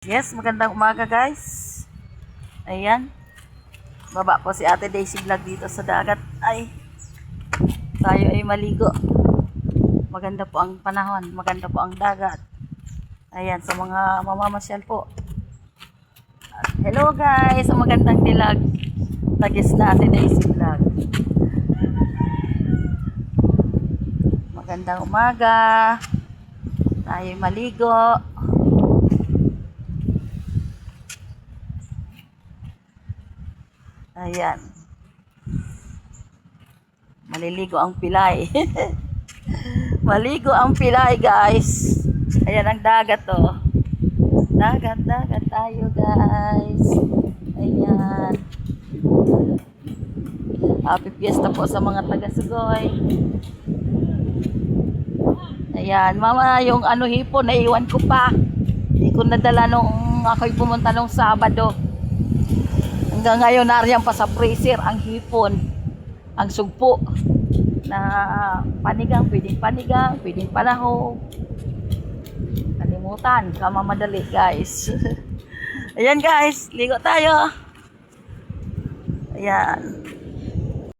Yes, magandang umaga guys. Ayan. Baba po si Ate Daisy Vlog dito sa dagat. Ay, tayo ay maligo. Maganda po ang panahon. Maganda po ang dagat. Ayan, sa mga mamamasyal po. Hello guys, ang magandang dilag. Tagis na Ate Daisy Vlog. Magandang umaga. Tayo ay maligo. Ayan. Maliligo ang pilay. Maligo ang pilay, guys. Ayan ang dagat, oh. Dagat tayo, guys. Ayan. Happy fiesta po sa mga taga-Sugoy. Ayan. Mama, yung hipon, naiwan ko pa. Hindi ko nadala nung ako'y pumunta nung Sabado. Hanggang ngayon, nariyan pa sa freezer ang hipon, ang sugpo na panigang, pwedeng panaho. Kalimutan, kamamadali guys. Ayan guys, ligo tayo. Ayan.